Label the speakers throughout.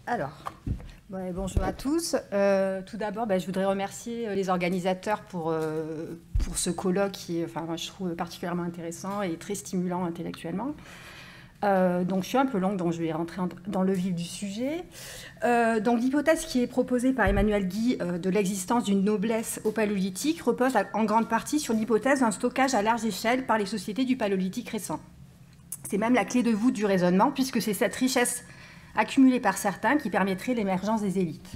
Speaker 1: Alors, bonjour à tous. Tout d'abord, je voudrais remercier les organisateurs pour ce colloque qui est, moi, je trouve particulièrement intéressant et très stimulant intellectuellement. Donc, je suis un peu longue, donc je vais rentrer dans le vif du sujet. Donc, l'hypothèse qui est proposée par Emmanuel Guy de l'existence d'une noblesse au Paléolithique repose en grande partie sur l'hypothèse d'un stockage à large échelle par les sociétés du Paléolithique récent. C'est même la clé de voûte du raisonnement, puisque c'est cette richesse accumulée par certains qui permettrait l'émergence des élites.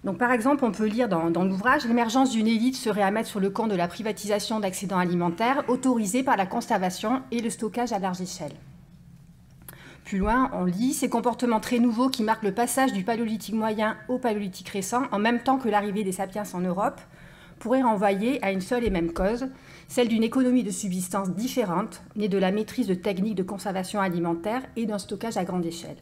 Speaker 1: Donc, par exemple, on peut lire dans l'ouvrage « L'émergence d'une élite serait à mettre sur le compte de la privatisation d'excédents alimentaires autorisés par la conservation et le stockage à large échelle ». Plus loin, on lit « Ces comportements très nouveaux qui marquent le passage du Paléolithique moyen au Paléolithique récent, en même temps que l'arrivée des sapiens en Europe, pourraient renvoyer à une seule et même cause, celle d'une économie de subsistance différente, née de la maîtrise de techniques de conservation alimentaire et d'un stockage à grande échelle.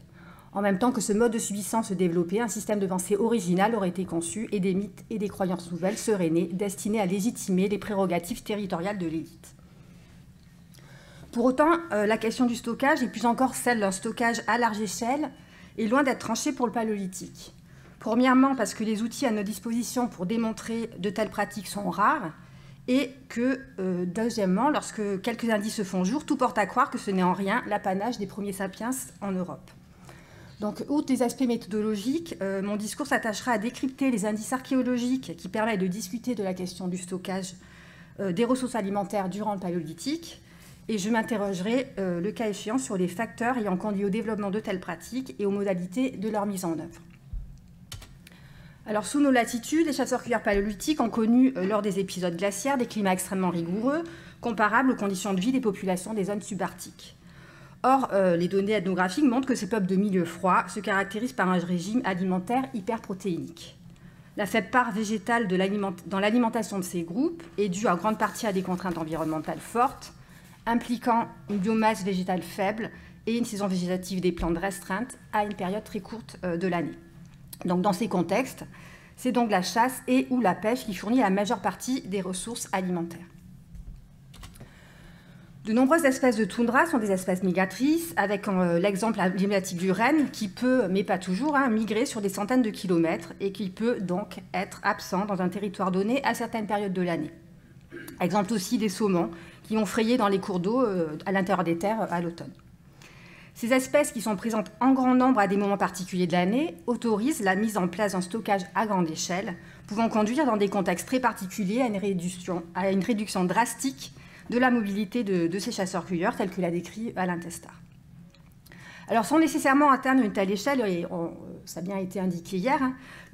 Speaker 1: En même temps que ce mode de subsistance se développait, un système de pensée original aurait été conçu et des mythes et des croyances nouvelles seraient nés, destinés à légitimer les prérogatives territoriales de l'élite. » Pour autant, la question du stockage, et plus encore celle d'un stockage à large échelle, est loin d'être tranchée pour le Paléolithique. Premièrement, parce que les outils à notre disposition pour démontrer de telles pratiques sont rares, et que, deuxièmement, lorsque quelques indices se font jour, tout porte à croire que ce n'est en rien l'apanage des premiers sapiens en Europe. Donc, outre des aspects méthodologiques, mon discours s'attachera à décrypter les indices archéologiques qui permettent de discuter de la question du stockage des ressources alimentaires durant le Paléolithique, et je m'interrogerai, le cas échéant, sur les facteurs ayant conduit au développement de telles pratiques et aux modalités de leur mise en œuvre. Alors, sous nos latitudes, les chasseurs-cueilleurs paléolithiques ont connu, lors des épisodes glaciaires, des climats extrêmement rigoureux, comparables aux conditions de vie des populations des zones subarctiques. Or, les données ethnographiques montrent que ces peuples de milieux froids se caractérisent par un régime alimentaire hyperprotéinique. La faible part végétale dans l'alimentation de ces groupes est due en grande partie à des contraintes environnementales fortes, impliquant une biomasse végétale faible et une saison végétative des plantes restreinte à une période très courte de l'année. Donc, dans ces contextes, c'est donc la chasse et ou la pêche qui fournit la majeure partie des ressources alimentaires. De nombreuses espèces de toundra sont des espèces migratrices, avec l'exemple emblématique du renne qui peut, mais pas toujours, migrer sur des centaines de kilomètres et qui peut donc être absent dans un territoire donné à certaines périodes de l'année. Exemple aussi des saumons qui ont frayé dans les cours d'eau à l'intérieur des terres à l'automne. Ces espèces qui sont présentes en grand nombre à des moments particuliers de l'année autorisent la mise en place d'un stockage à grande échelle, pouvant conduire dans des contextes très particuliers à une réduction drastique de la mobilité de ces chasseurs-cueilleurs, tels que l'a décrit Alain Testard. Alors, sans nécessairement atteindre une telle échelle, et ça a bien été indiqué hier,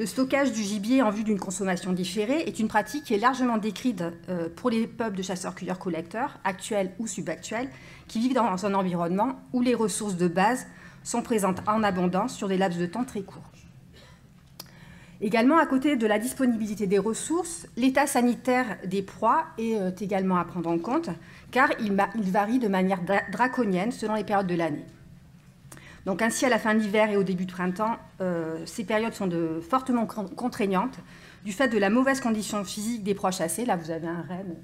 Speaker 1: le stockage du gibier en vue d'une consommation différée est une pratique qui est largement décrite pour les peuples de chasseurs-cueilleurs-collecteurs, actuels ou subactuels, qui vivent dans un environnement où les ressources de base sont présentes en abondance sur des laps de temps très courts. Également, à côté de la disponibilité des ressources, l'état sanitaire des proies est également à prendre en compte, car il varie de manière draconienne selon les périodes de l'année. Donc ainsi, à la fin de l'hiver et au début de printemps, ces périodes sont fortement contraignantes du fait de la mauvaise condition physique des proies chassées. Là, vous avez un renne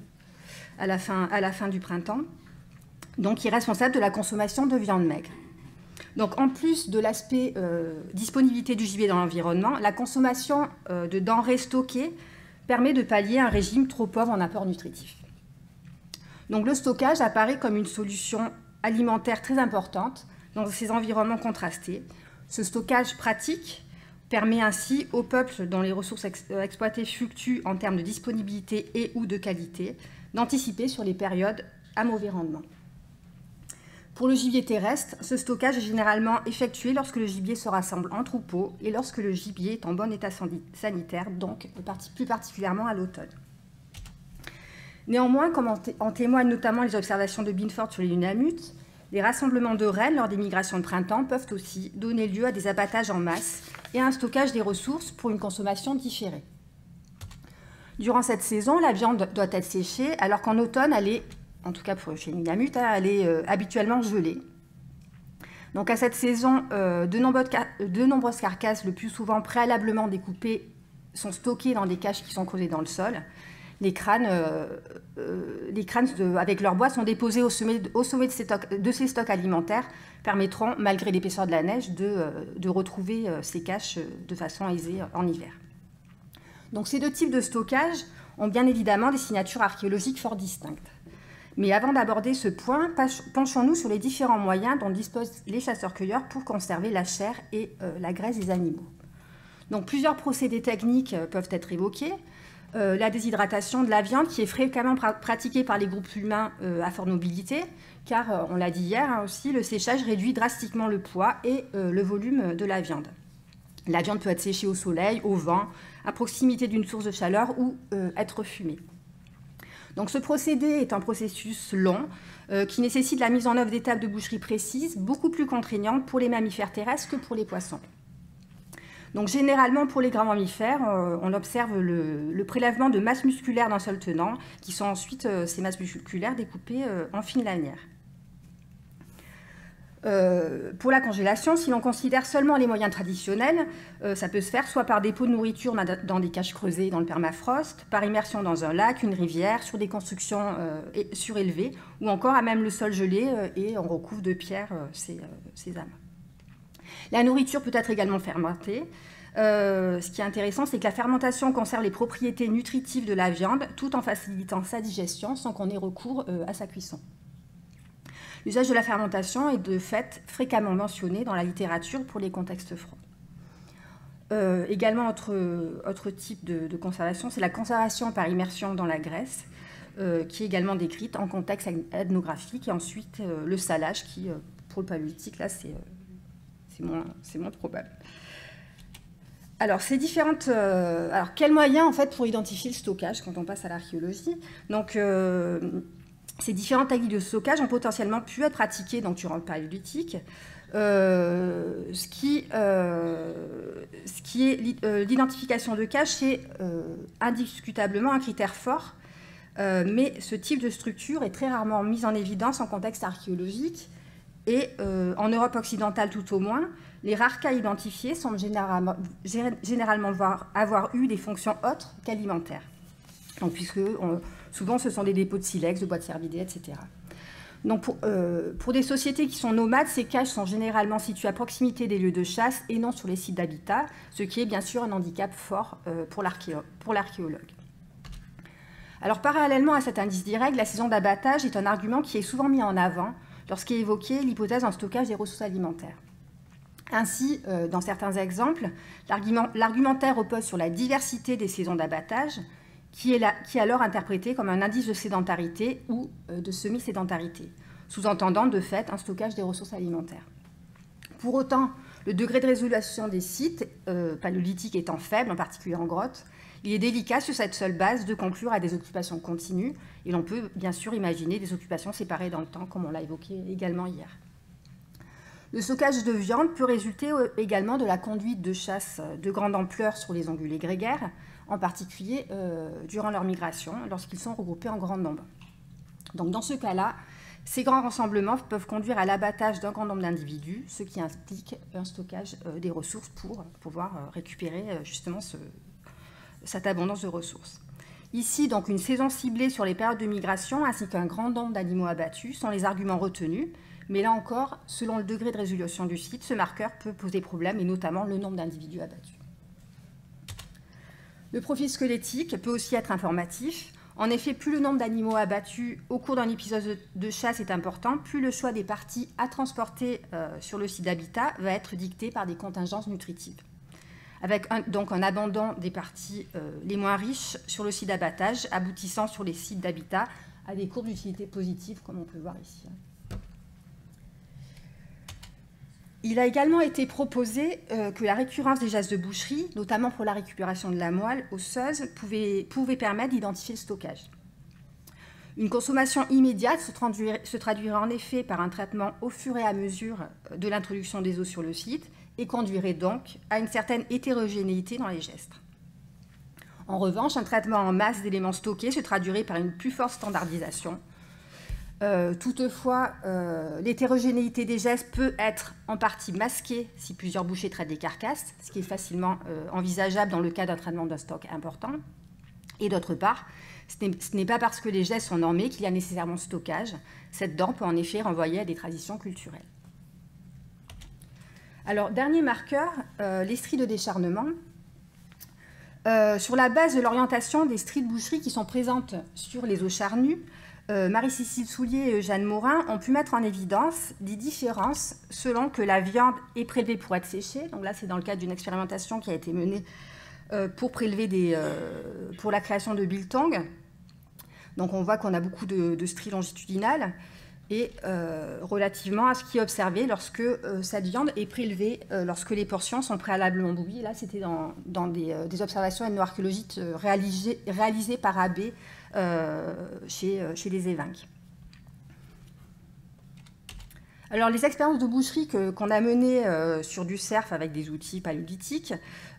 Speaker 1: à la fin du printemps, donc qui est responsable de la consommation de viande maigre. Donc en plus de l'aspect disponibilité du gibier dans l'environnement, la consommation de denrées stockées permet de pallier un régime trop pauvre en apport nutritif. Donc le stockage apparaît comme une solution alimentaire très importante dans ces environnements contrastés. Ce stockage pratique permet ainsi aux peuples dont les ressources exploitées fluctuent en termes de disponibilité et ou de qualité d'anticiper sur les périodes à mauvais rendement. Pour le gibier terrestre, ce stockage est généralement effectué lorsque le gibier se rassemble en troupeau et lorsque le gibier est en bon état sanitaire, donc plus particulièrement à l'automne. Néanmoins, comme en témoignent notamment les observations de Binford sur les Nunamutes, les rassemblements de rennes lors des migrations de printemps peuvent aussi donner lieu à des abattages en masse et à un stockage des ressources pour une consommation différée. Durant cette saison, la viande doit être séchée, alors qu'en automne, elle est, en tout cas chez les Nunamutes, elle est habituellement gelée. Donc à cette saison, de nombreuses carcasses, le plus souvent préalablement découpées, sont stockées dans des caches qui sont creusées dans le sol. Les crânes avec leur bois sont déposés au sommet de ces stocks alimentaires, permettront, malgré l'épaisseur de la neige, de retrouver ces caches de façon aisée en hiver. Donc ces deux types de stockage ont bien évidemment des signatures archéologiques fort distinctes. Mais avant d'aborder ce point, penchons-nous sur les différents moyens dont disposent les chasseurs-cueilleurs pour conserver la chair et la graisse des animaux. Donc plusieurs procédés techniques peuvent être évoqués. La déshydratation de la viande qui est fréquemment pratiquée par les groupes humains à forte mobilité, car on l'a dit hier aussi, le séchage réduit drastiquement le poids et le volume de la viande. La viande peut être séchée au soleil, au vent, à proximité d'une source de chaleur ou être fumée. Donc ce procédé est un processus long qui nécessite la mise en œuvre d'étapes de boucherie précises, beaucoup plus contraignantes pour les mammifères terrestres que pour les poissons. Donc généralement pour les grands mammifères, on observe le prélèvement de masses musculaires d'un seul tenant, qui sont ensuite ces masses musculaires découpées en fines lanières. Pour la congélation, si l'on considère seulement les moyens traditionnels, ça peut se faire soit par dépôt de nourriture dans des caches creusées dans le permafrost, par immersion dans un lac, une rivière, sur des constructions surélevées, ou encore à même le sol gelé et on recouvre de pierres ces amas. La nourriture peut être également fermentée. Ce qui est intéressant, c'est que la fermentation conserve les propriétés nutritives de la viande tout en facilitant sa digestion sans qu'on ait recours à sa cuisson. L'usage de la fermentation est de fait fréquemment mentionné dans la littérature pour les contextes froids. Également, autre type de conservation, c'est la conservation par immersion dans la graisse, qui est également décrite en contexte ethnographique, et ensuite le salage qui, pour le paléolithique, là, c'est moins probable. Alors, quels moyens, en fait, pour identifier le stockage quand on passe à l'archéologie? Donc, ces différentes techniques de stockage ont potentiellement pu être pratiquées donc, durant le paléolithique. Ce qui est l'identification de cache, c'est indiscutablement un critère fort, mais ce type de structure est très rarement mis en évidence en contexte archéologique. Et en Europe occidentale tout au moins, les rares cas identifiés semblent généralement avoir eu des fonctions autres qu'alimentaires. Donc, puisque souvent ce sont des dépôts de silex, de bois de cervidés, etc. Donc pour des sociétés qui sont nomades, ces caches sont généralement situées à proximité des lieux de chasse et non sur les sites d'habitat, ce qui est bien sûr un handicap fort pour l'archéologue. Alors parallèlement à cet indice direct, la saison d'abattage est un argument qui est souvent mis en avant lorsqu'est évoquée l'hypothèse d'un stockage des ressources alimentaires. Ainsi, dans certains exemples, l'argumentaire repose sur la diversité des saisons d'abattage, qui est alors interprété comme un indice de sédentarité ou de semi-sédentarité, sous-entendant de fait un stockage des ressources alimentaires. Pour autant, le degré de résolution des sites paléolithiques étant faible, en particulier en grotte, il est délicat sur cette seule base de conclure à des occupations continues, et l'on peut bien sûr imaginer des occupations séparées dans le temps, comme on l'a évoqué également hier. Le stockage de viande peut résulter également de la conduite de chasse de grande ampleur sur les ongulés grégaires, en particulier durant leur migration, lorsqu'ils sont regroupés en grand nombre. Donc dans ce cas-là, ces grands rassemblements peuvent conduire à l'abattage d'un grand nombre d'individus, ce qui implique un stockage des ressources pour pouvoir récupérer justement cette abondance de ressources. Ici, donc, une saison ciblée sur les périodes de migration ainsi qu'un grand nombre d'animaux abattus sont les arguments retenus, mais là encore, selon le degré de résolution du site, ce marqueur peut poser problème, et notamment le nombre d'individus abattus. Le profil squelettique peut aussi être informatif. En effet, plus le nombre d'animaux abattus au cours d'un épisode de chasse est important, plus le choix des parties à transporter sur le site d'habitat va être dicté par des contingences nutritives, avec donc un abandon des parties les moins riches sur le site d'abattage, aboutissant sur les sites d'habitat à des courbes d'utilité positives, comme on peut le voir ici. Il a également été proposé que la récurrence des gestes de boucherie, notamment pour la récupération de la moelle osseuse, pouvait permettre d'identifier le stockage. Une consommation immédiate se traduirait en effet par un traitement au fur et à mesure de l'introduction des os sur le site et conduirait donc à une certaine hétérogénéité dans les gestes. En revanche, un traitement en masse d'éléments stockés se traduirait par une plus forte standardisation. Toutefois, l'hétérogénéité des gestes peut être en partie masquée si plusieurs bouchers traitent des carcasses, ce qui est facilement envisageable dans le cas d'un traitement d'un stock important. Et d'autre part, ce n'est pas parce que les gestes sont normés qu'il y a nécessairement stockage. Cette norme peut en effet renvoyer à des traditions culturelles. Alors, dernier marqueur, les stries de décharnement. Sur la base de l'orientation des stries de boucherie qui sont présentes sur les eaux charnues, Marie-Cécile Soulier et Jeanne Morin ont pu mettre en évidence des différences selon que la viande est prélevée pour être séchée. Donc là, c'est dans le cadre d'une expérimentation qui a été menée pour prélever pour la création de biltong. Donc on voit qu'on a beaucoup de stries longitudinales et relativement à ce qui est observé lorsque cette viande est prélevée, lorsque les portions sont préalablement bouillies. Là, c'était dans des observations ethnoarchéologiques réalisées par Abbé chez les Évinques. Alors, les expériences de boucherie qu'on a menées sur du cerf avec des outils paléolithiques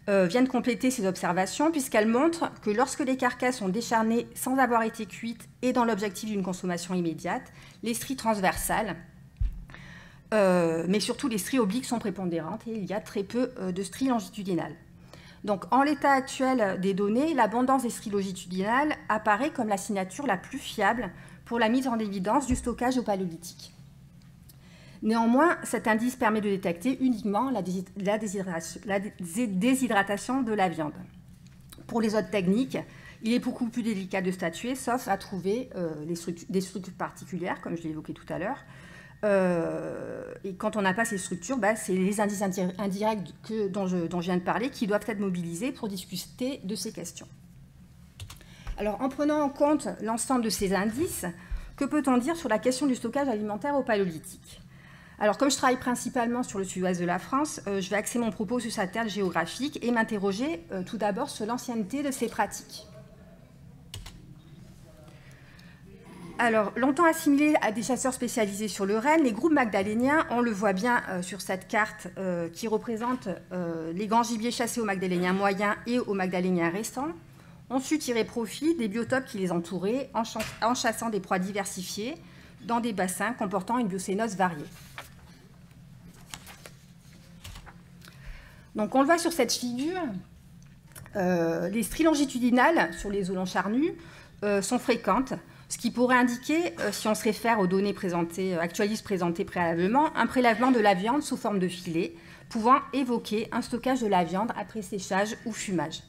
Speaker 1: viennent compléter ces observations puisqu'elles montrent que lorsque les carcasses sont décharnées sans avoir été cuites et dans l'objectif d'une consommation immédiate, les stries transversales, mais surtout les stries obliques sont prépondérantes et il y a très peu de stries longitudinales. Donc, en l'état actuel des données, l'abondance des stries longitudinales apparaît comme la signature la plus fiable pour la mise en évidence du stockage au paléolithique. Néanmoins, cet indice permet de détecter uniquement la déshydratation de la viande. Pour les autres techniques, il est beaucoup plus délicat de statuer, sauf à trouver des structures particulières, comme je l'ai évoqué tout à l'heure. Et quand on n'a pas ces structures, c'est les indices indirects dont je viens de parler qui doivent être mobilisés pour discuter de ces questions. Alors, en prenant en compte l'ensemble de ces indices, que peut-on dire sur la question du stockage alimentaire au paléolithique ? Alors, comme je travaille principalement sur le sud-ouest de la France, je vais axer mon propos sur sa terre géographique et m'interroger tout d'abord sur l'ancienneté de ces pratiques. Alors, longtemps assimilés à des chasseurs spécialisés sur le renne, les groupes magdaléniens, on le voit bien sur cette carte qui représente les grands gibiers chassés au magdalénien moyen et au magdalénien récent, ont su tirer profit des biotopes qui les entouraient en chassant des proies diversifiées dans des bassins comportant une biocénose variée. Donc, on le voit sur cette figure, les stries longitudinales sur les eaux charnues sont fréquentes, ce qui pourrait indiquer, si on se réfère aux données actualistes présentées préalablement, un prélèvement de la viande sous forme de filet, pouvant évoquer un stockage de la viande après séchage ou fumage.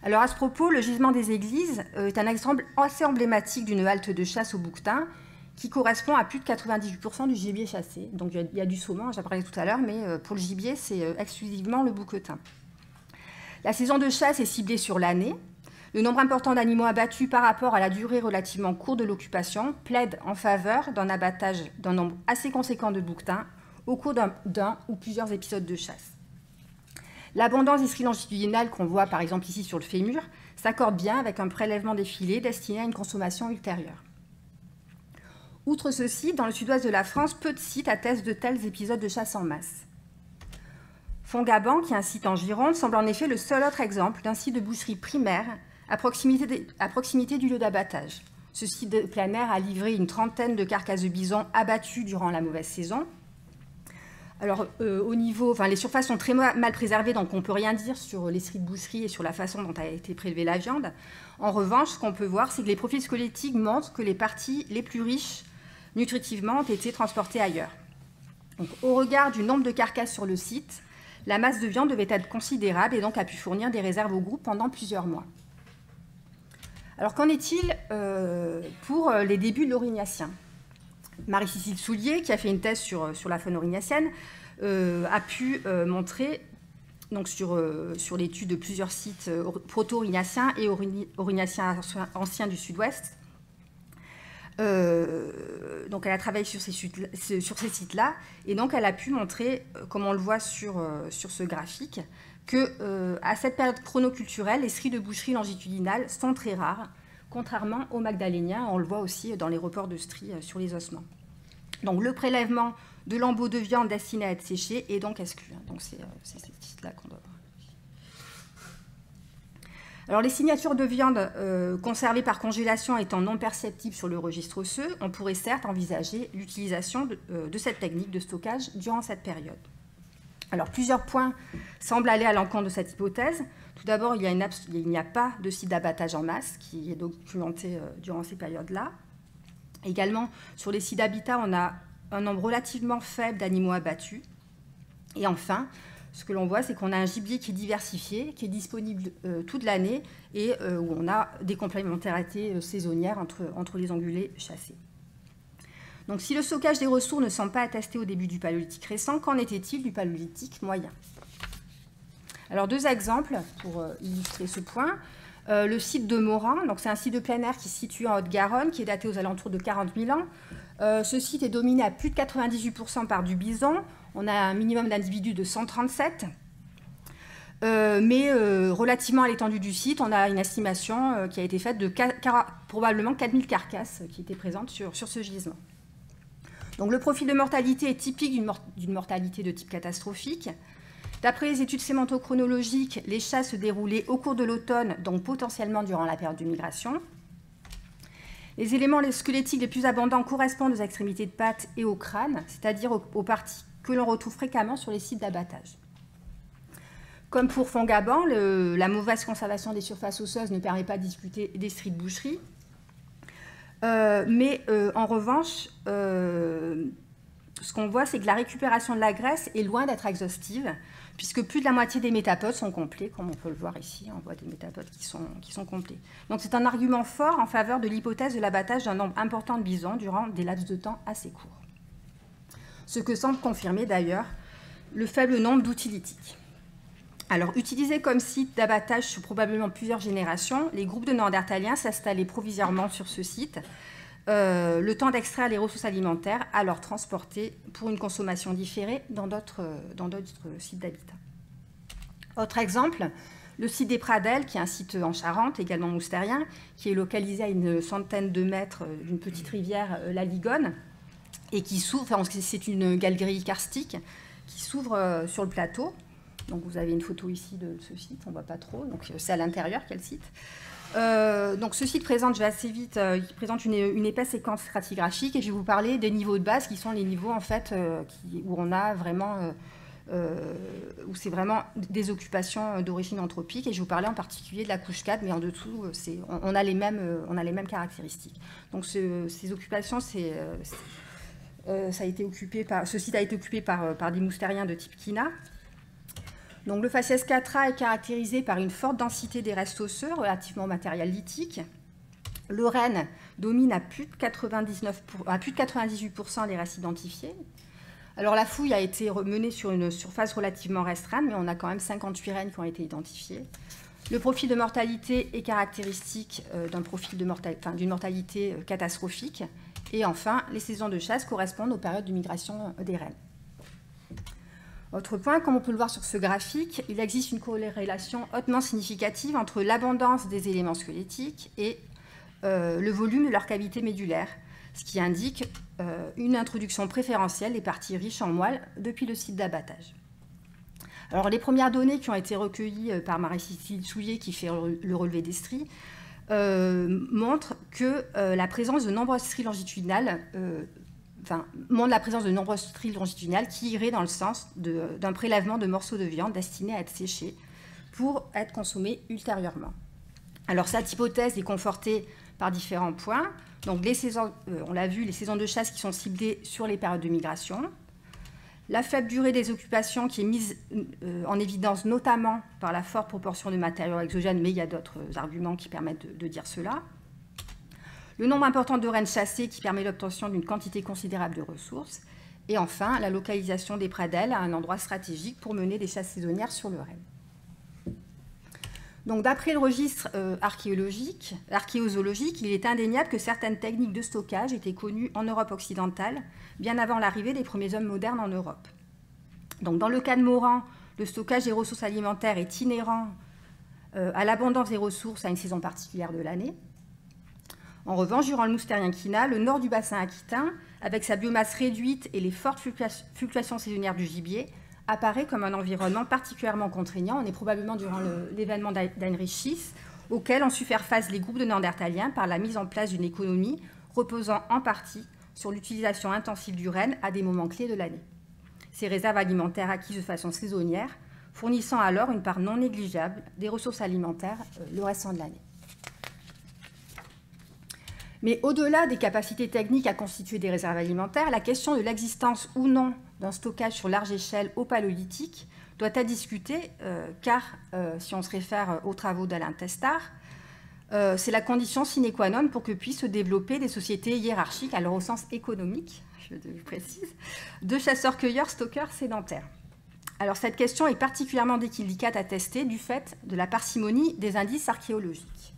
Speaker 1: Alors à ce propos, le gisement des Églises est un exemple assez emblématique d'une halte de chasse au bouquetin qui correspond à plus de 98% du gibier chassé. Donc il y a du saumon, j'en parlais tout à l'heure, mais pour le gibier, c'est exclusivement le bouquetin. La saison de chasse est ciblée sur l'année. Le nombre important d'animaux abattus par rapport à la durée relativement courte de l'occupation plaide en faveur d'un abattage d'un nombre assez conséquent de bouquetins au cours d'un ou plusieurs épisodes de chasse. L'abondance des stries longitudinales qu'on voit par exemple ici sur le fémur s'accorde bien avec un prélèvement des filets destiné à une consommation ultérieure. Outre ceci, dans le sud-ouest de la France, peu de sites attestent de tels épisodes de chasse en masse. Fongaban, qui est un site en Gironde, semble en effet le seul autre exemple d'un site de boucherie primaire à proximité du lieu d'abattage. Ce site de plein air a livré une trentaine de carcasses de bison abattues durant la mauvaise saison. Alors, les surfaces sont très mal préservées, donc on ne peut rien dire sur les stries de boucherie et sur la façon dont a été prélevée la viande. En revanche, ce qu'on peut voir, c'est que les profils squelettiques montrent que les parties les plus riches nutritivement ont été transportées ailleurs. Donc, au regard du nombre de carcasses sur le site, la masse de viande devait être considérable et donc a pu fournir des réserves au groupe pendant plusieurs mois. Alors, qu'en est-il pour les débuts de l'Aurignacien ? Marie-Cécile Soulier, qui a fait une thèse sur la faune aurignacien, a pu montrer, donc sur l'étude de plusieurs sites proto-aurignaciens et aurignaciens anciens du sud-ouest. Donc elle a travaillé sur ces sites-là, et donc elle a pu montrer, comme on le voit sur ce graphique, que à cette période chronoculturelle, les stries de boucherie longitudinales sont très rares, contrairement aux magdaléniens. On le voit aussi dans les reports de stries sur les ossements. Donc le prélèvement de lambeaux de viande destinés à être séchés est donc exclu. Donc c'est ces sites-là qu'on doit voir. Alors les signatures de viande conservées par congélation étant non perceptibles sur le registre osseux, on pourrait certes envisager l'utilisation de cette technique de stockage durant cette période. Alors, plusieurs points semblent aller à l'encontre de cette hypothèse. Tout d'abord, il n'y a pas de site d'abattage en masse qui est documenté durant ces périodes-là. Également, sur les sites d'habitat, on a un nombre relativement faible d'animaux abattus. Et enfin, ce que l'on voit, c'est qu'on a un gibier qui est diversifié, qui est disponible toute l'année et où on a des complémentarités saisonnières entre les ongulés chassés. Donc, si le stockage des ressources ne semble pas attesté au début du paléolithique récent, qu'en était-il du paléolithique moyen? Alors, deux exemples pour illustrer ce point. Le site de Morin, donc c'est un site de plein air qui se situe en Haute-Garonne, qui est daté aux alentours de 40 000 ans. Ce site est dominé à plus de 98% par du bison. On a un minimum d'individus de 137. Mais relativement à l'étendue du site, on a une estimation qui a été faite de probablement 4000 carcasses qui étaient présentes sur ce gisement. Donc le profil de mortalité est typique d'une mortalité de type catastrophique. D'après les études sémantochronologiques, les chasses se déroulaient au cours de l'automne, donc potentiellement durant la période de migration. Les éléments squelettiques les plus abondants correspondent aux extrémités de pattes et au crâne, c'est-à-dire aux parties que l'on retrouve fréquemment sur les sites d'abattage. Comme pour Fongaban, la mauvaise conservation des surfaces osseuses ne permet pas de discuter des stries de boucherie. Mais en revanche, ce qu'on voit, c'est que la récupération de la graisse est loin d'être exhaustive, puisque plus de la moitié des métapodes sont complets, comme on peut le voir ici, on voit des métapodes qui sont complets. Donc c'est un argument fort en faveur de l'hypothèse de l'abattage d'un nombre important de bisons durant des laps de temps assez courts. Ce que semble confirmer d'ailleurs le faible nombre d'outils lithiques. Alors, utilisés comme site d'abattage sur probablement plusieurs générations, les groupes de Néandertaliens s'installaient provisoirement sur ce site, le temps d'extraire les ressources alimentaires, alors transportées pour une consommation différée dans d'autres sites d'habitat. Autre exemple, le site des Pradelles, qui est un site en Charente, également moustérien, qui est localisé à une centaine de mètres d'une petite rivière, la Ligone, et qui s'ouvre, c'est une galerie karstique qui s'ouvre sur le plateau. Donc vous avez une photo ici de ce site, on ne voit pas trop, donc c'est à l'intérieur quel site. Donc ce site présente, je vais assez vite, il présente une épaisse séquence stratigraphique et je vais vous parler des niveaux de base qui sont les niveaux en fait où on a vraiment, où c'est vraiment des occupations d'origine anthropique et je vais vous parler en particulier de la couche 4, mais en dessous on a les mêmes caractéristiques. Donc ces occupations, ce site a été occupé par des moustériens de type Kina. Donc, le faciès 4A est caractérisé par une forte densité des restes osseux relativement au matériel lithique. Le renne domine à plus de 98% des restes identifiés. Alors, la fouille a été menée sur une surface relativement restreinte, mais on a quand même 58 rennes qui ont été identifiés. Le profil de mortalité est caractéristique d'une mortalité catastrophique. Et enfin, les saisons de chasse correspondent aux périodes de migration des rennes. Autre point, comme on peut le voir sur ce graphique, il existe une corrélation hautement significative entre l'abondance des éléments squelettiques et le volume de leur cavité médulaire, ce qui indique une introduction préférentielle des parties riches en moelle depuis le site d'abattage. Alors, les premières données qui ont été recueillies par Marie-Cécile Souillet, qui fait le relevé des stries, montrent que la présence de nombreuses stries longitudinales montre la présence de nombreuses stries longitudinales qui iraient dans le sens d'un prélèvement de morceaux de viande destinés à être séchés pour être consommés ultérieurement. Alors cette hypothèse est confortée par différents points. Donc on l'a vu, les saisons de chasse qui sont ciblées sur les périodes de migration, la faible durée des occupations qui est mise en évidence notamment par la forte proportion de matériaux exogènes, mais il y a d'autres arguments qui permettent de dire cela. Le nombre important de rennes chassées qui permet l'obtention d'une quantité considérable de ressources. Et enfin, la localisation des pradelles à un endroit stratégique pour mener des chasses saisonnières sur le renne. Donc, d'après le registre archéozoologique, il est indéniable que certaines techniques de stockage étaient connues en Europe occidentale, bien avant l'arrivée des premiers hommes modernes en Europe. Donc, dans le cas de Morin, le stockage des ressources alimentaires est inhérent à l'abondance des ressources à une saison particulière de l'année. En revanche, durant le moustérien Kina, le nord du bassin aquitain, avec sa biomasse réduite et les fortes fluctuations saisonnières du gibier, apparaît comme un environnement particulièrement contraignant. On est probablement durant l'événement d'Heinrich Schiess, auquel ont su faire face les groupes de Néandertaliens par la mise en place d'une économie reposant en partie sur l'utilisation intensive du renne à des moments clés de l'année. ces réserves alimentaires acquises de façon saisonnière, fournissant alors une part non négligeable des ressources alimentaires le restant de l'année. Mais au-delà des capacités techniques à constituer des réserves alimentaires, la question de l'existence ou non d'un stockage sur large échelle au Paléolithique doit être discutée, car si on se réfère aux travaux d'Alain Testard, c'est la condition sine qua non pour que puissent se développer des sociétés hiérarchiques, alors au sens économique, je précise, de chasseurs-cueilleurs, stockeurs sédentaires. Alors cette question est particulièrement délicate à tester du fait de la parcimonie des indices archéologiques.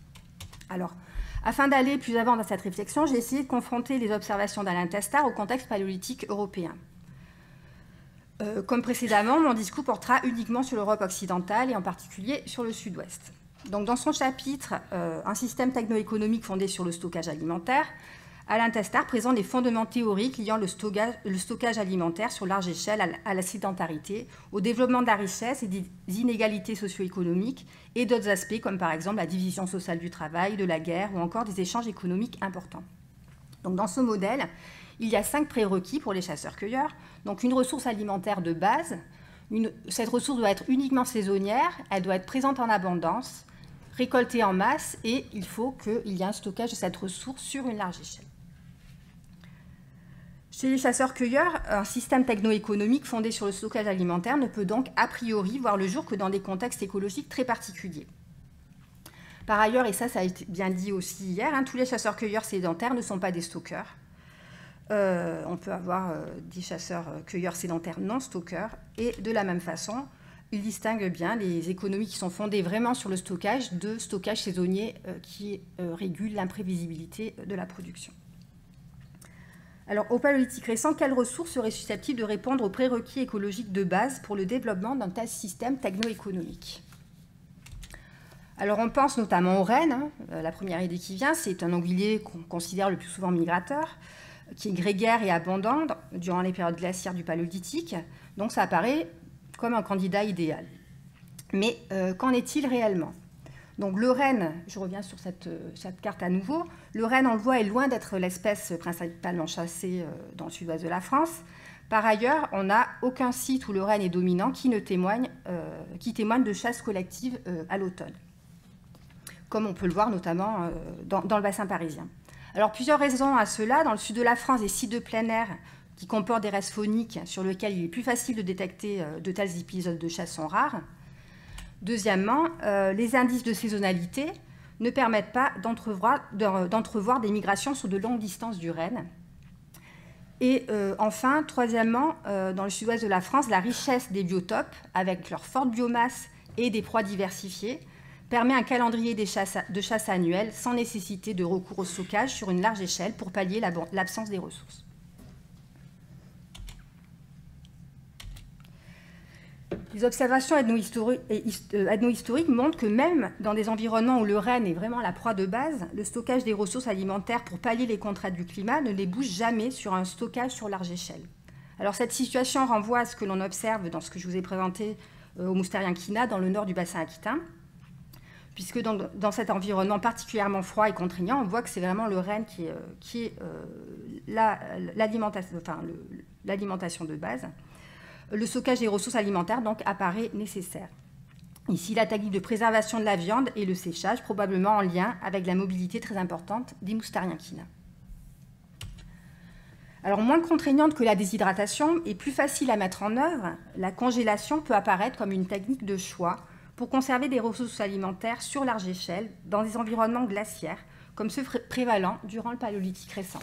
Speaker 1: Alors, afin d'aller plus avant dans cette réflexion, j'ai essayé de confronter les observations d'Alain Testard au contexte paléolithique européen. Comme précédemment, mon discours portera uniquement sur l'Europe occidentale et en particulier sur le sud-ouest. Donc, dans son chapitre « Un système techno-économique fondé sur le stockage alimentaire », Alain Testard présente les fondements théoriques liant le stockage alimentaire sur large échelle à la sédentarité, au développement de la richesse et des inégalités socio-économiques et d'autres aspects comme par exemple la division sociale du travail, de la guerre ou encore des échanges économiques importants. Donc, dans ce modèle, il y a 5 prérequis pour les chasseurs-cueilleurs. Donc une ressource alimentaire de base. Cette ressource doit être uniquement saisonnière, elle doit être présente en abondance, récoltée en masse et il faut qu'il y ait un stockage de cette ressource sur une large échelle. Chez les chasseurs-cueilleurs, un système techno-économique fondé sur le stockage alimentaire ne peut donc a priori voir le jour que dans des contextes écologiques très particuliers. Par ailleurs, et ça a été bien dit aussi hier, tous les chasseurs-cueilleurs sédentaires ne sont pas des stockeurs. On peut avoir des chasseurs-cueilleurs sédentaires non stockeurs et de la même façon, ils distinguent bien les économies qui sont fondées vraiment sur le stockage de stockage saisonnier qui régule l'imprévisibilité de la production. Alors, au Paléolithique récent, quelles ressources seraient susceptibles de répondre aux prérequis écologiques de base pour le développement d'un tel système techno-économique? Alors, on pense notamment aux rennes. La première idée qui vient, c'est un anguillier qu'on considère le plus souvent migrateur, qui est grégaire et abondant durant les périodes glaciaires du Paléolithique. Donc, ça apparaît comme un candidat idéal. Mais qu'en est-il réellement? Donc le renne, je reviens sur cette carte à nouveau, le renne, on le voit, est loin d'être l'espèce principalement chassée dans le sud-ouest de la France. Par ailleurs, on n'a aucun site où le renne est dominant qui témoigne de chasse collective à l'automne, comme on peut le voir notamment dans le bassin parisien. Alors plusieurs raisons à cela. Dans le sud de la France, des sites de plein air qui comportent des restes fauniques sur lesquels il est plus facile de détecter de tels épisodes de chasse sont rares. Deuxièmement, les indices de saisonnalité ne permettent pas d'entrevoir des migrations sur de longues distances du renne. Et enfin, troisièmement, dans le sud-ouest de la France, la richesse des biotopes, avec leur forte biomasse et des proies diversifiées, permet un calendrier de chasse annuelle sans nécessité de recours au stockage sur une large échelle pour pallier l'absence des ressources. Les observations ethno-historiques montrent que même dans des environnements où le renne est vraiment la proie de base, le stockage des ressources alimentaires pour pallier les contraintes du climat ne les bouge jamais sur un stockage sur large échelle. Alors cette situation renvoie à ce que l'on observe dans ce que je vous ai présenté au Moustérienquina, dans le nord du bassin aquitain, puisque dans cet environnement particulièrement froid et contraignant, on voit que c'est vraiment le renne qui est l'alimentation de base. Le stockage des ressources alimentaires donc apparaît nécessaire. Ici, la technique de préservation de la viande et le séchage, probablement en lien avec la mobilité très importante des Moustérienquina. Alors, moins contraignante que la déshydratation et plus facile à mettre en œuvre, la congélation peut apparaître comme une technique de choix pour conserver des ressources alimentaires sur large échelle dans des environnements glaciaires, comme ceux prévalents durant le Paléolithique récent.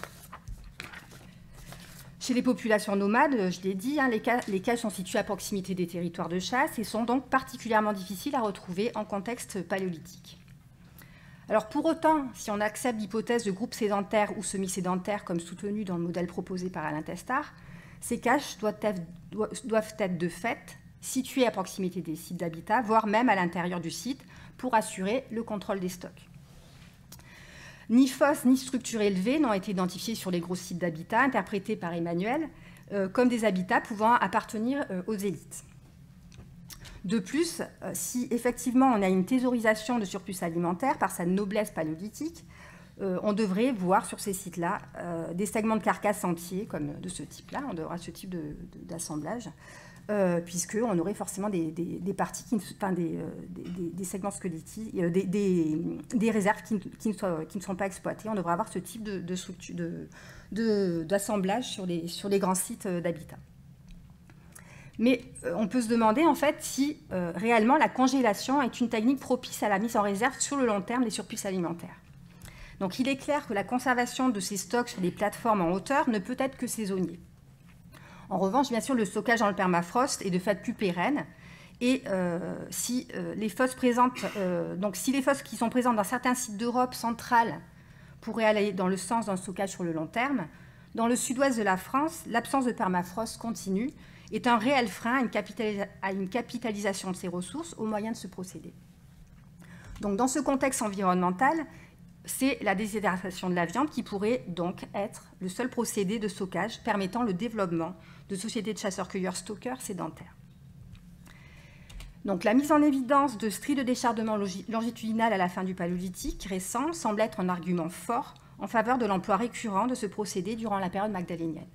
Speaker 1: Chez les populations nomades, je l'ai dit, les cages sont situées à proximité des territoires de chasse et sont donc particulièrement difficiles à retrouver en contexte paléolithique. Alors pour autant, si on accepte l'hypothèse de groupes sédentaires ou semi-sédentaires comme soutenu dans le modèle proposé par Alain Testard, ces caches doivent être de fait situées à proximité des sites d'habitat, voire même à l'intérieur du site, pour assurer le contrôle des stocks. Ni fosses ni structures élevées n'ont été identifiées sur les gros sites d'habitat, interprétés par Emmanuel comme des habitats pouvant appartenir aux élites. De plus, si effectivement on a une thésaurisation de surplus alimentaire par sa noblesse paléolithique, on devrait voir sur ces sites-là des segments de carcasses entiers, comme de ce type-là, on devra ce type d'assemblage, puisqu'on aurait forcément des parties, des segments squelettiques, des réserves qui ne sont pas exploitées. On devrait avoir ce type de structure, d'assemblage sur les grands sites d'habitat. Mais on peut se demander en fait si réellement la congélation est une technique propice à la mise en réserve sur le long terme des surplus alimentaires. Donc il est clair que la conservation de ces stocks sur des plateformes en hauteur ne peut être que saisonnier. En revanche, bien sûr, le stockage dans le permafrost est de fait plus pérenne. Et si les fosses qui sont présentes dans certains sites d'Europe centrale pourraient aller dans le sens d'un stockage sur le long terme, dans le sud-ouest de la France, l'absence de permafrost continue est un réel frein à une capitalisation de ces ressources au moyen de ce procédé. Donc, dans ce contexte environnemental, c'est la déshydratation de la viande qui pourrait donc être le seul procédé de stockage permettant le développement de sociétés de chasseurs-cueilleurs stockeurs sédentaires. Donc, la mise en évidence de stries de décharnement longitudinales à la fin du Paléolithique récent semble être un argument fort en faveur de l'emploi récurrent de ce procédé durant la période magdalénienne.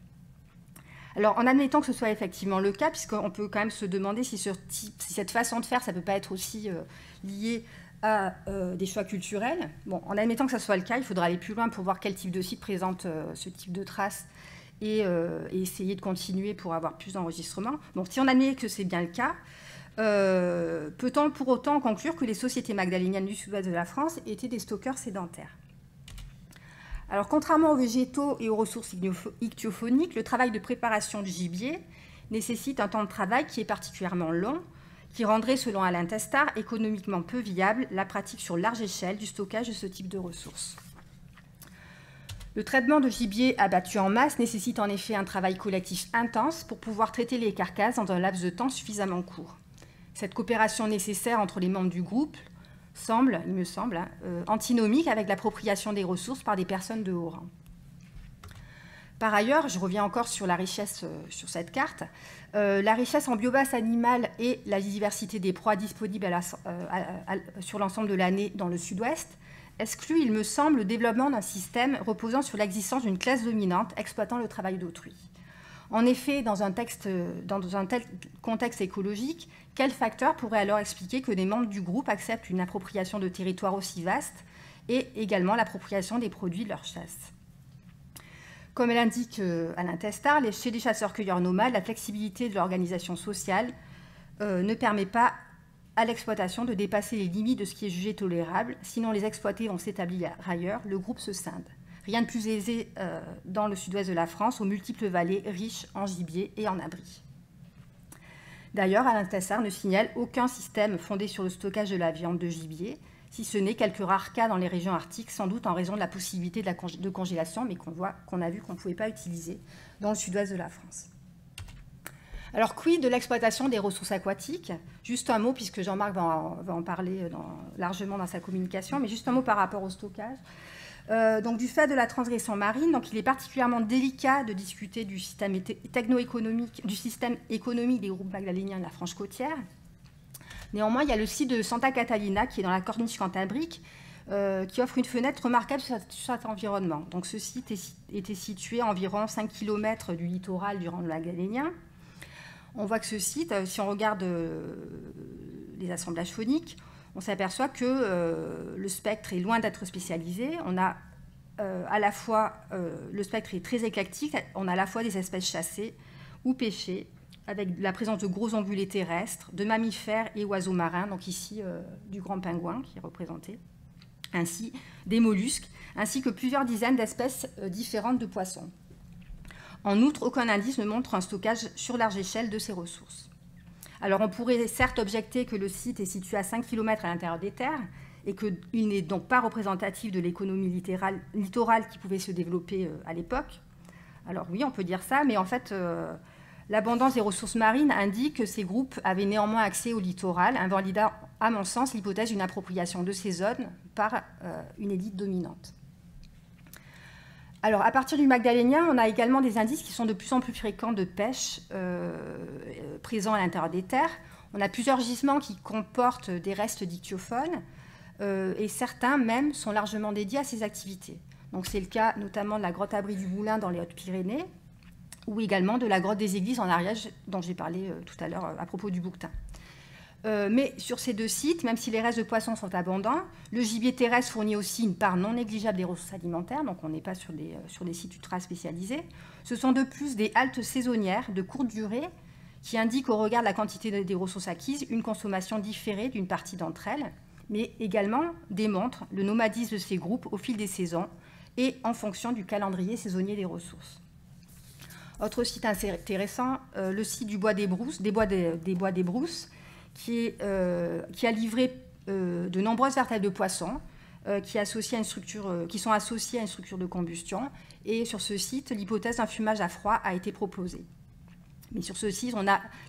Speaker 1: Alors, en admettant que ce soit effectivement le cas, puisqu'on peut quand même se demander si cette façon de faire, ça ne peut pas être aussi lié à des choix culturels. Bon, en admettant que ce soit le cas, il faudra aller plus loin pour voir quel type de site présente ce type de traces et essayer de continuer pour avoir plus d'enregistrements. Donc, si on admet que c'est bien le cas, peut-on pour autant conclure que les sociétés magdaléniennes du sud-ouest de la France étaient des stockeurs sédentaires? Alors, contrairement aux végétaux et aux ressources ichthyophoniques, le travail de préparation du gibier nécessite un temps de travail qui est particulièrement long, qui rendrait, selon Alain Testard, économiquement peu viable la pratique sur large échelle du stockage de ce type de ressources. Le traitement de gibier abattu en masse nécessite en effet un travail collectif intense pour pouvoir traiter les carcasses dans un laps de temps suffisamment court. Cette coopération nécessaire entre les membres du groupe semble, il me semble, antinomique avec l'appropriation des ressources par des personnes de haut rang. Par ailleurs, je reviens encore sur la richesse sur cette carte, la richesse en biomasse animale et la diversité des proies disponibles sur l'ensemble de l'année dans le sud-ouest excluent, il me semble, le développement d'un système reposant sur l'existence d'une classe dominante exploitant le travail d'autrui. En effet, dans un tel contexte écologique, quel facteur pourrait alors expliquer que les membres du groupe acceptent une appropriation de territoire aussi vaste et également l'appropriation des produits de leur chasse? Comme l'indique Alain Testard, chez les chasseurs-cueilleurs nomades, la flexibilité de l'organisation sociale ne permet pas à l'exploitation de dépasser les limites de ce qui est jugé tolérable. Sinon, les exploités vont s'établir ailleurs, le groupe se scinde. Rien de plus aisé dans le sud-ouest de la France, aux multiples vallées riches en gibier et en abris. D'ailleurs, Alain Testard ne signale aucun système fondé sur le stockage de la viande de gibier, si ce n'est quelques rares cas dans les régions arctiques, sans doute en raison de la possibilité de congélation, mais qu'on a vu qu'on ne pouvait pas utiliser dans le sud-ouest de la France. Alors, quid de l'exploitation des ressources aquatiques? Juste un mot, puisque Jean-Marc va en parler largement dans sa communication, mais juste un mot par rapport au stockage. Donc, du fait de la transgression marine, donc il est particulièrement délicat de discuter du système techno-économique, du système économique des groupes magdaléniens de la Franche côtière. Néanmoins, il y a le site de Santa Catalina, qui est dans la corniche cantabrique, qui offre une fenêtre remarquable sur cet environnement. Donc, ce site était situé à environ 5 km du littoral du rang magdalénien. On voit que ce site, si on regarde les assemblages phoniques, on s'aperçoit que le spectre est loin d'être spécialisé. On a à la fois, le spectre est très éclectique, on a à la fois des espèces chassées ou pêchées, avec la présence de gros ongulés terrestres, de mammifères et oiseaux marins, donc ici du grand pingouin qui est représenté, ainsi des mollusques, ainsi que plusieurs dizaines d'espèces différentes de poissons. En outre, aucun indice ne montre un stockage sur large échelle de ces ressources. Alors on pourrait certes objecter que le site est situé à 5 km à l'intérieur des terres et qu'il n'est donc pas représentatif de l'économie littorale qui pouvait se développer à l'époque. Alors oui, on peut dire ça, mais en fait, l'abondance des ressources marines indique que ces groupes avaient néanmoins accès au littoral, invalidant, à mon sens, l'hypothèse d'une appropriation de ces zones par une élite dominante. Alors, à partir du magdalénien, on a également des indices qui sont de plus en plus fréquents de pêche présents à l'intérieur des terres. On a plusieurs gisements qui comportent des restes dictyophones, et certains même sont largement dédiés à ces activités. Donc c'est le cas notamment de la grotte Abri du Moulin dans les Hautes-Pyrénées, ou également de la grotte des Églises en Ariège, dont j'ai parlé tout à l'heure à propos du bouquetin. Mais sur ces deux sites, même si les restes de poissons sont abondants, le gibier terrestre fournit aussi une part non négligeable des ressources alimentaires, donc on n'est pas sur des sites ultra spécialisés. Ce sont de plus des haltes saisonnières de courte durée qui indiquent au regard de la quantité des ressources acquises une consommation différée d'une partie d'entre elles, mais également démontrent le nomadisme de ces groupes au fil des saisons et en fonction du calendrier saisonnier des ressources. Autre site intéressant, le site du Bois des Brousses, des Bois des Brousses, qui a livré de nombreuses vertèbres de poissons qui sont associées à une structure de combustion. Et sur ce site, l'hypothèse d'un fumage à froid a été proposée. Mais sur ce site,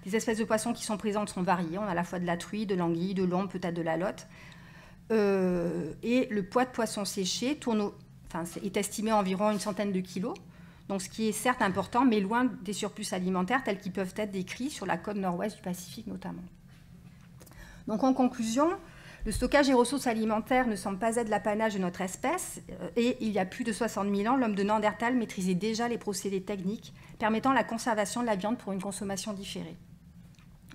Speaker 1: les espèces de poissons qui sont présentes sont variées. On a à la fois de la truie, de l'anguille, de l'ombre, peut-être de la lotte. Et le poids de poisson séché est estimé à environ 100 de kilos. Donc, ce qui est certes important, mais loin des surplus alimentaires tels qu'ils peuvent être décrits sur la côte nord-ouest du Pacifique notamment. Donc, en conclusion, le stockage des ressources alimentaires ne semble pas être l'apanage de notre espèce. Et il y a plus de 60 000 ans, l'homme de Néandertal maîtrisait déjà les procédés techniques permettant la conservation de la viande pour une consommation différée.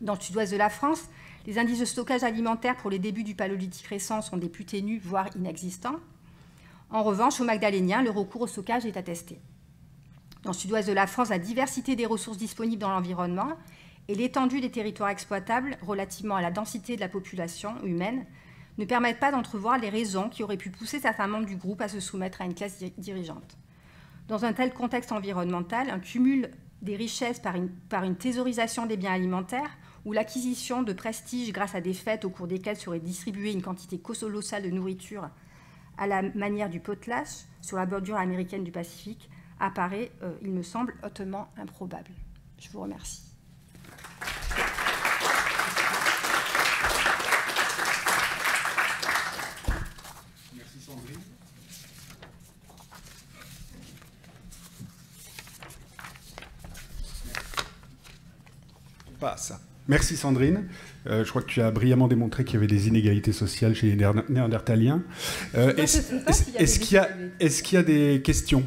Speaker 1: Dans le sud-ouest de la France, les indices de stockage alimentaire pour les débuts du paléolithique récent sont des plus ténus, voire inexistants. En revanche, au Magdalénien, le recours au stockage est attesté. Dans le sud-ouest de la France, la diversité des ressources disponibles dans l'environnement et l'étendue des territoires exploitables relativement à la densité de la population humaine ne permettent pas d'entrevoir les raisons qui auraient pu pousser certains membres du groupe à se soumettre à une classe dirigeante. Dans un tel contexte environnemental, un cumul des richesses par une thésaurisation des biens alimentaires ou l'acquisition de prestige grâce à des fêtes au cours desquelles serait distribuée une quantité colossale de nourriture à la manière du potlatch sur la bordure américaine du Pacifique apparaît, il me semble, hautement improbable. Je vous remercie.
Speaker 2: Merci Sandrine. On passe. Merci Sandrine. Je crois que tu as brillamment démontré qu'il y avait des inégalités sociales chez les Néandertaliens. Est-ce qu'il y a des questions ?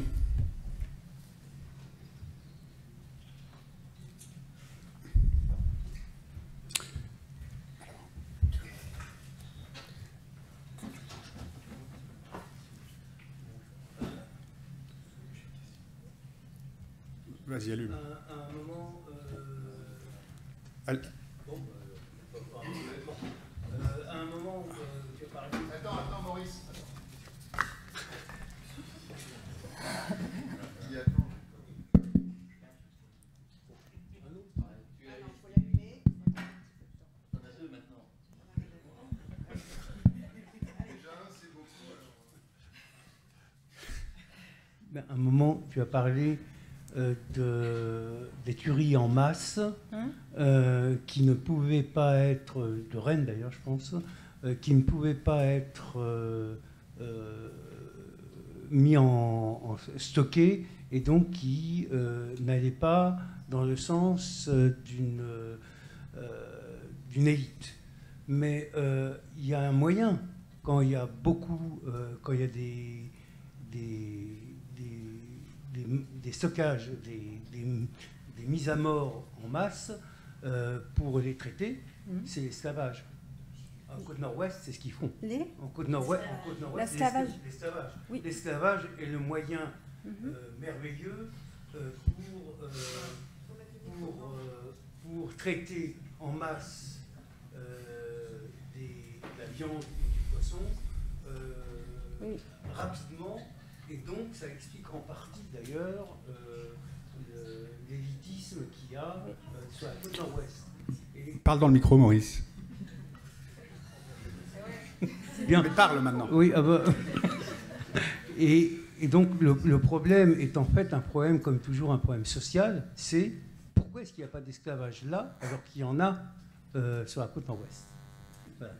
Speaker 2: Vas-y, allume.
Speaker 3: À un moment, à un moment, tu as parlé. Attends, Maurice. À un moment, tu as parlé des tueries en masse qui ne pouvaient pas être, de Rennes d'ailleurs je pense, qui ne pouvaient pas être mis en stockés et donc qui n'allaient pas dans le sens d'une élite. Mais il y a un moyen, quand il y a beaucoup, quand il y a des stockages, des mises à mort en masse, pour les traiter, c'est l'esclavage. En Côte-Nord-Ouest, c'est ce qu'ils font. En Côte-Nord-Ouest,
Speaker 1: l'esclavage.
Speaker 3: Oui. L'esclavage est le moyen merveilleux pour traiter en masse de la viande et du poisson rapidement. Et donc, ça explique en partie, d'ailleurs, l'élitisme qu'il y a sur la côte nord-ouest.
Speaker 2: Parle dans le micro, Maurice.
Speaker 3: Bien.
Speaker 2: Mais parle maintenant.
Speaker 3: Oui, et donc, le problème est en fait un problème, comme toujours, un problème social. C'est pourquoi est-ce qu'il n'y a pas d'esclavage là, alors qu'il y en a sur la côte nord-ouest. Voilà.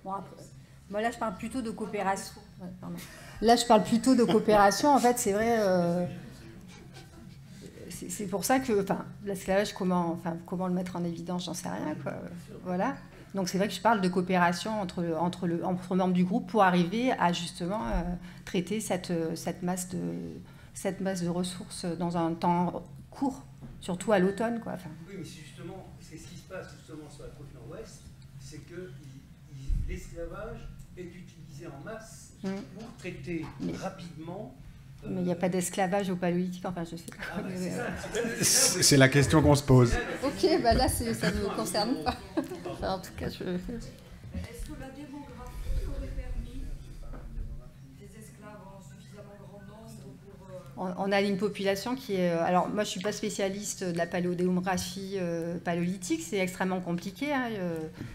Speaker 1: Bon, après, moi, là, je parle plutôt de coopération. Ouais, pardon. Là, je parle plutôt de coopération. En fait, c'est vrai, c'est pour ça que l'esclavage, comment le mettre en évidence, j'en sais rien, quoi. Voilà. Donc c'est vrai que je parle de coopération entre membres du groupe pour arriver à justement traiter cette masse de ressources dans un temps court, surtout à l'automne, quoi.
Speaker 3: Oui, mais c'est ce qui se passe justement sur la côte nord-ouest, c'est que l'esclavage est utilisé en masse pour traiter rapidement.
Speaker 2: Mais il n'y
Speaker 1: a pas d'esclavage au paléolithique, enfin je sais pas.
Speaker 3: Ah,
Speaker 2: c'est la question qu'on se pose.
Speaker 1: Ok, là ça ne me concerne pas. Enfin, en tout cas,
Speaker 4: Est-ce que la démographie aurait permis des esclaves en suffisamment grand nombre pour...
Speaker 1: On a une population qui est... Alors moi je ne suis pas spécialiste de la paléodémographie paléolithique, c'est extrêmement compliqué. Hein.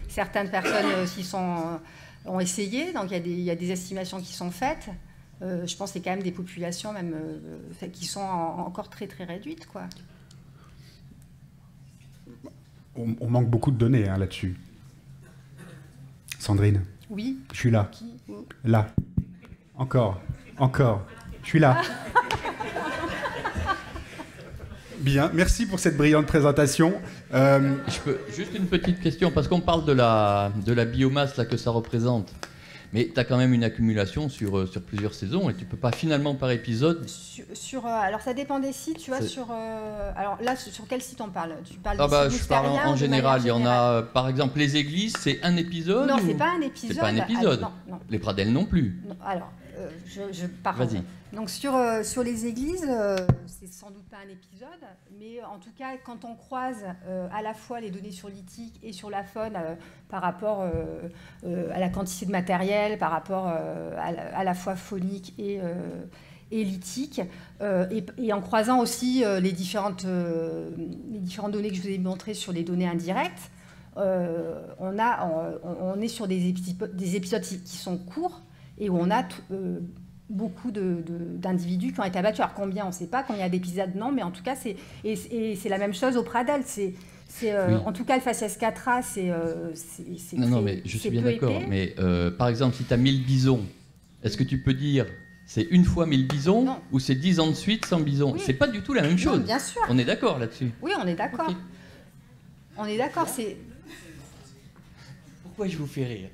Speaker 1: Certaines personnes ont essayé, donc il y a des estimations qui sont faites. Je pense que c'est quand même des populations même, qui sont encore très très réduites, quoi.
Speaker 2: On manque beaucoup de données là-dessus. Sandrine.
Speaker 1: Oui.
Speaker 2: Je suis là. Là. Encore. Je suis là. Bien, merci pour cette brillante présentation.
Speaker 5: Je peux juste une petite question, parce qu'on parle de la biomasse là, que ça représente. Mais tu as quand même une accumulation sur plusieurs saisons et tu peux pas finalement par épisode...
Speaker 1: Alors ça dépend des sites, tu vois, alors là, sur quel site on parle? Tu parles des sites
Speaker 5: je parle en général. Il y en a, par exemple, les églises, c'est un épisode?
Speaker 1: Non, c'est pas un épisode.
Speaker 5: C'est pas un épisode.
Speaker 1: Non.
Speaker 5: Les Pradelles non plus.
Speaker 1: Non, alors, je pars.
Speaker 5: Vas-y.
Speaker 1: Donc sur les églises, c'est sans doute pas un épisode, mais en tout cas, quand on croise à la fois les données sur lithique et sur la faune par rapport à la quantité de matériel, par rapport à la fois phonique et lithique, et en croisant aussi les différentes données que je vous ai montrées sur les données indirectes, on est sur des épisodes qui sont courts et où on a beaucoup d'individus qui ont été abattus. Alors combien, on ne sait pas. Combien il y a d'épisodes, non. Mais en tout cas, c'est la même chose au Pradel. Oui. En tout cas, le faciès catra, c'est
Speaker 5: Non, mais je suis bien d'accord. Mais par exemple, si tu as 1000 bisons, est-ce que tu peux dire c'est une fois 1000 bisons ou c'est 10 ans de suite sans bisons? C'est pas du tout la même chose.
Speaker 1: Non, bien sûr.
Speaker 5: On est d'accord là-dessus.
Speaker 1: Oui, on est d'accord. Okay. On est d'accord.
Speaker 5: Pourquoi je vous fais rire?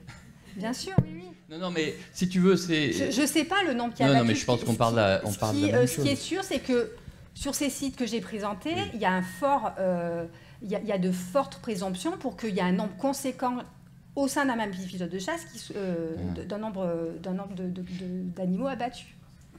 Speaker 1: Bien sûr, oui.
Speaker 5: Non, mais si tu veux, c'est...
Speaker 1: Je sais pas le nombre qu'il y a.
Speaker 5: Non, mais je pense qu'on parle de la même chose.
Speaker 1: Ce qui est sûr, c'est que sur ces sites que j'ai présentés, il y a il y a de fortes présomptions pour qu'il y ait un nombre conséquent au sein d'un même épisode de chasse d'un nombre d'animaux abattus.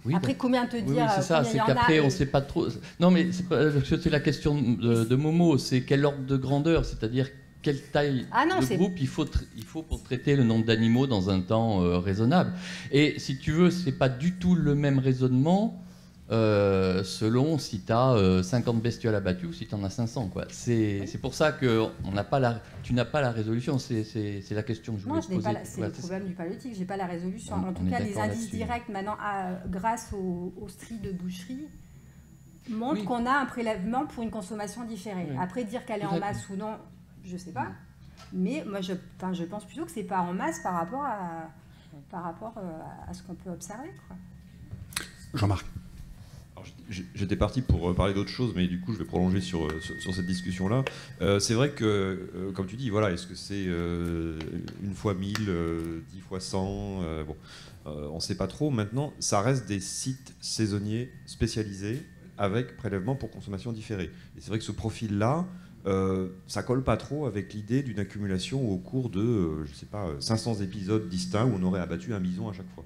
Speaker 1: Oui, après, combien te dire?
Speaker 5: Oui, c'est ça, c'est qu'après, on ne sait pas trop... Non, mais c'est la question de Momo, c'est quel ordre de grandeur, c'est-à-dire quelle taille de groupe il faut pour traiter le nombre d'animaux dans un temps raisonnable. Et si tu veux, ce n'est pas du tout le même raisonnement selon si tu as 50 bestioles abattues ou si tu en as 500. C'est pour ça que tu n'as pas la résolution. C'est la question que je voulais te poser.
Speaker 1: C'est le problème du paléolithique, je n'ai pas la résolution. En tout cas, les indices directs, maintenant, grâce au stries de boucherie, montrent qu'on a un prélèvement pour une consommation différée. Oui. Après, dire qu'elle est en masse ou non, je ne sais pas. Mais moi, je pense plutôt que ce n'est pas en masse par rapport à ce qu'on peut observer, quoi.
Speaker 2: Jean-Marc.
Speaker 6: J'étais parti pour parler d'autre chose, mais du coup, je vais prolonger sur cette discussion-là. C'est vrai que, comme tu dis, voilà, est-ce que c'est une fois 1000, 10 fois 100 on ne sait pas trop. Maintenant, ça reste des sites saisonniers spécialisés avec prélèvement pour consommation différée. Et c'est vrai que ce profil-là, ça colle pas trop avec l'idée d'une accumulation au cours de, je sais pas, 500 épisodes distincts où on aurait abattu un bison à chaque fois.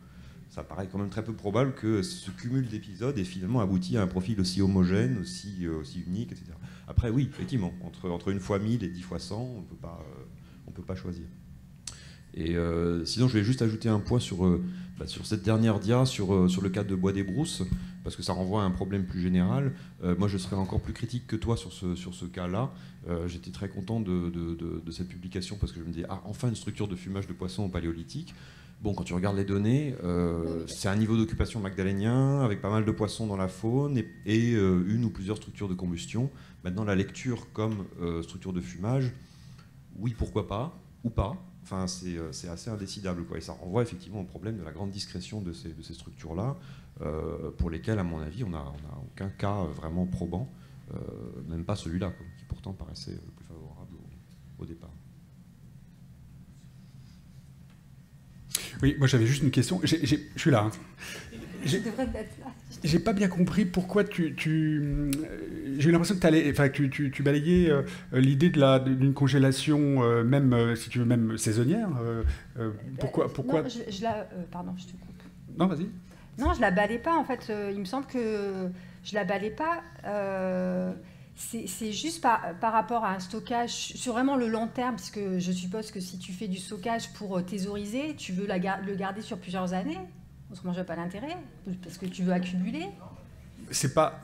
Speaker 6: Ça paraît quand même très peu probable que ce cumul d'épisodes ait finalement abouti à un profil aussi homogène, aussi unique, etc. Après, oui, effectivement, entre une fois 1000 et 10 fois 100, on peut pas choisir. Et sinon, je vais juste ajouter un point sur cette dernière dia, sur le cas de Bois des Brousses, parce que ça renvoie à un problème plus général. Moi, je serais encore plus critique que toi sur ce cas-là. J'étais très content de cette publication, parce que je me disais, enfin une structure de fumage de poissons au paléolithique. Bon, quand tu regardes les données, c'est un niveau d'occupation magdalénien, avec pas mal de poissons dans la faune, et une ou plusieurs structures de combustion. Maintenant, la lecture comme structure de fumage, oui, pourquoi pas, ou pas. Enfin, c'est assez indécidable, quoi. Et ça renvoie effectivement au problème de la grande discrétion de ces structures-là, pour lesquelles, à mon avis, on n'a aucun cas vraiment probant même pas celui-là, qui pourtant paraissait le plus favorable au départ.
Speaker 2: Oui, moi j'avais juste une question. Je suis là. Hein.
Speaker 1: Je devrais être là.
Speaker 2: J'ai pas bien compris pourquoi j'ai eu l'impression que tu balayais l'idée d'une congélation, même si tu veux, même saisonnière. Pourquoi
Speaker 1: non, pardon, je te coupe.
Speaker 2: Non, vas-y.
Speaker 1: Non, je la balais pas en fait. Il me semble que je la balais pas. C'est juste par rapport à un stockage sur vraiment le long terme, puisque je suppose que si tu fais du stockage pour thésauriser, tu veux le garder sur plusieurs années. Autrement, je n'ai pas l'intérêt, parce que tu veux accumuler.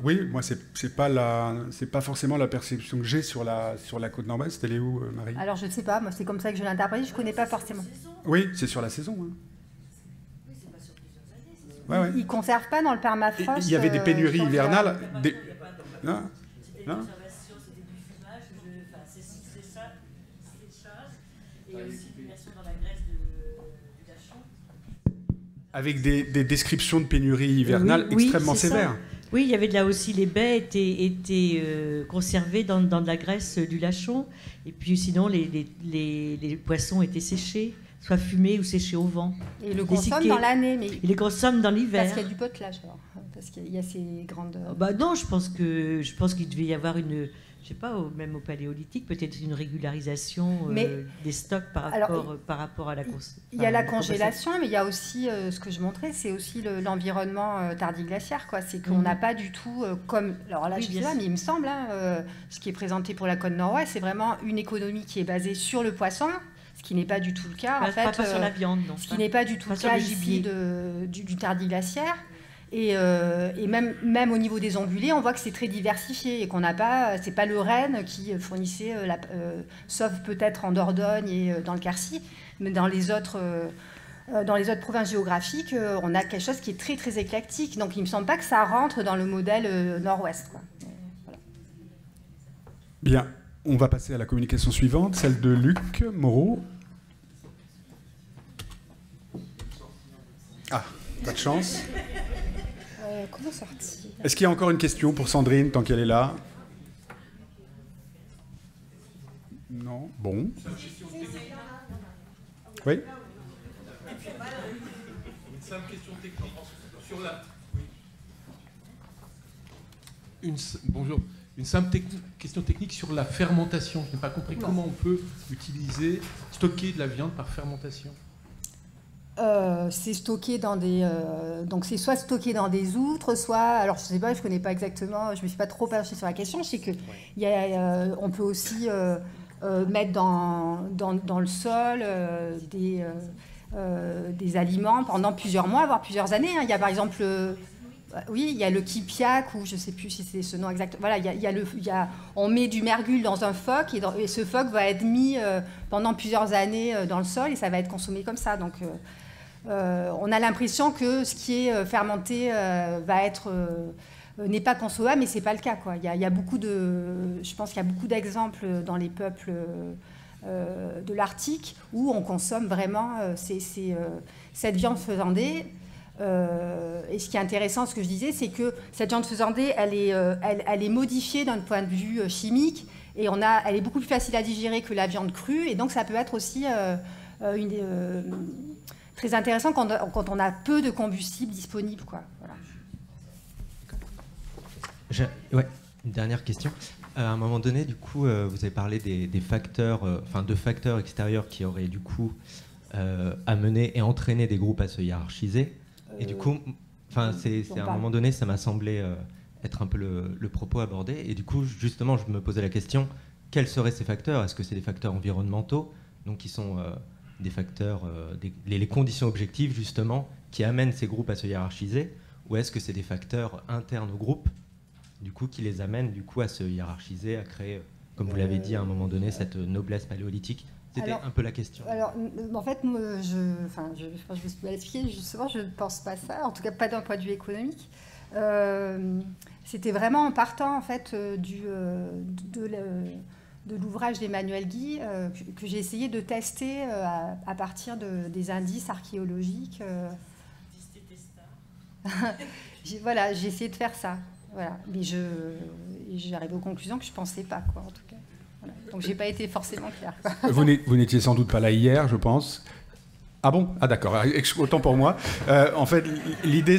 Speaker 2: Oui, moi, c'est pas forcément la perception que j'ai sur la côte nord-ouest. Elle est où, Marie?
Speaker 1: Alors, je ne sais pas, moi, c'est comme ça que je l'interprète, je ne connais pas forcément.
Speaker 2: Oui, c'est sur la saison. Hein.
Speaker 4: Oui, c'est pas sur plusieurs années, c'est sur...
Speaker 1: Ils ne conservent pas dans le permafrost.
Speaker 2: Il y avait des pénuries hivernales. Non.
Speaker 4: C'était une observation, c'était du fumage, c'est ça, séchage, et aussi l'immersion dans la graisse du dachon.
Speaker 2: Avec des descriptions de pénuries hivernales extrêmement sévères.
Speaker 7: Oui, il y avait aussi, les baies étaient conservées dans de la graisse du lachon, et puis sinon les poissons étaient séchés, soit fumés ou séchés au vent.
Speaker 1: Et le consomment dans l'année, mais
Speaker 7: ils les consomment dans l'hiver.
Speaker 1: Parce qu'il y a du potelage, alors, parce qu'il y a ces grandes.
Speaker 7: Non, je pense qu'il devait y avoir je sais pas, même au paléolithique, peut-être une régularisation des stocks par rapport à la consommation.
Speaker 1: Il y a la congélation, mais il y a aussi, ce que je montrais, c'est aussi l'environnement tardiglaciaire, quoi. C'est qu'on n'a pas du tout comme... Alors là, je dis là, mais il me semble, ce qui est présenté pour la côte nord-ouest, c'est vraiment une économie qui est basée sur le poisson, ce qui n'est pas du tout le cas, en fait.
Speaker 7: Pas sur la viande, non.
Speaker 1: Ce qui n'est pas du tout le cas ici du tardiglaciaire. Et même au niveau des ongulés, on voit que c'est très diversifié et qu'on n'a pas, c'est pas le renne qui fournissait, sauf peut-être en Dordogne et dans le Quercy, mais dans les autres provinces géographiques, on a quelque chose qui est très très éclectique. Donc il me semble pas que ça rentre dans le modèle nord-ouest, quoi. Voilà.
Speaker 2: Bien, on va passer à la communication suivante, celle de Luc Moreau. Ah, pas de chance.
Speaker 1: Comment sortir?
Speaker 2: Est-ce qu'il y a encore une question pour Sandrine, tant qu'elle est là? Non. Bon. Oui.
Speaker 8: Une simple question technique sur la... Bonjour. Une simple question technique sur la fermentation. Je n'ai pas compris comment on peut stocker de la viande par fermentation.
Speaker 1: C'est stocké dans donc c'est soit stocké dans des outres, soit, alors je sais pas, je connais pas exactement, je me suis pas trop penchée sur la question. Je sais que on peut aussi mettre dans le sol des aliments pendant plusieurs mois, voire plusieurs années. Il y a par exemple, il y a le kipiac, ou je sais plus si c'est ce nom exact. Voilà, on met du mergule dans un phoque et ce phoque va être mis pendant plusieurs années dans le sol et ça va être consommé comme ça. Donc on a l'impression que ce qui est fermenté n'est pas consommable, mais c'est pas le cas, quoi. Je pense qu'il y a beaucoup d'exemples dans les peuples de l'Arctique où on consomme vraiment cette viande faisandée. Et ce qui est intéressant, ce que je disais, c'est que cette viande faisandée, elle est modifiée d'un point de vue chimique et elle est beaucoup plus facile à digérer que la viande crue, et donc ça peut être aussi très intéressant quand on a peu de combustible disponible, quoi. Voilà.
Speaker 9: Une dernière question. À un moment donné, du coup, vous avez parlé des facteurs, de facteurs extérieurs qui auraient du coup amené et entraîné des groupes à se hiérarchiser. Et du coup, à un moment donné, ça m'a semblé être un peu le propos abordé. Et du coup, justement, je me posais la question, quels seraient ces facteurs? Est-ce que c'est des facteurs environnementaux, donc qui sont des facteurs, les conditions objectives, justement, qui amènent ces groupes à se hiérarchiser? Ou est-ce que c'est des facteurs internes au groupe, du coup, qui les amènent du coup à se hiérarchiser, à créer, comme vous l'avez dit à un moment donné, cette noblesse paléolithique? C'était un peu la question.
Speaker 1: Alors, en fait, je vais l'expliquer, justement, je ne pense pas ça, en tout cas pas d'un point de vue économique. C'était vraiment en partant, en fait, de l'ouvrage d'Emmanuel Guy que j'ai essayé de tester à partir des indices archéologiques. Voilà, j'ai essayé de faire ça. Voilà. Mais j'arrive aux conclusions que je ne pensais pas, quoi, en tout cas. Voilà. Donc, je n'ai pas été forcément claire.
Speaker 2: Vous n'étiez sans doute pas là hier, je pense. Ah bon? Ah d'accord, autant pour moi. En fait, l'idée,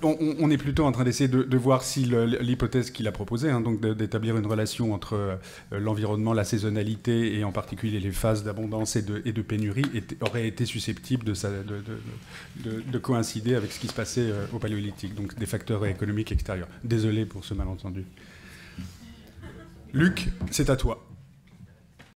Speaker 2: on est plutôt en train d'essayer de voir si l'hypothèse qu'il a proposée, hein, donc d'établir une relation entre l'environnement, la saisonnalité et en particulier les phases d'abondance et de pénurie, aurait été susceptible de coïncider avec ce qui se passait au Paléolithique, donc des facteurs économiques extérieurs. Désolé pour ce malentendu. Luc, c'est à toi.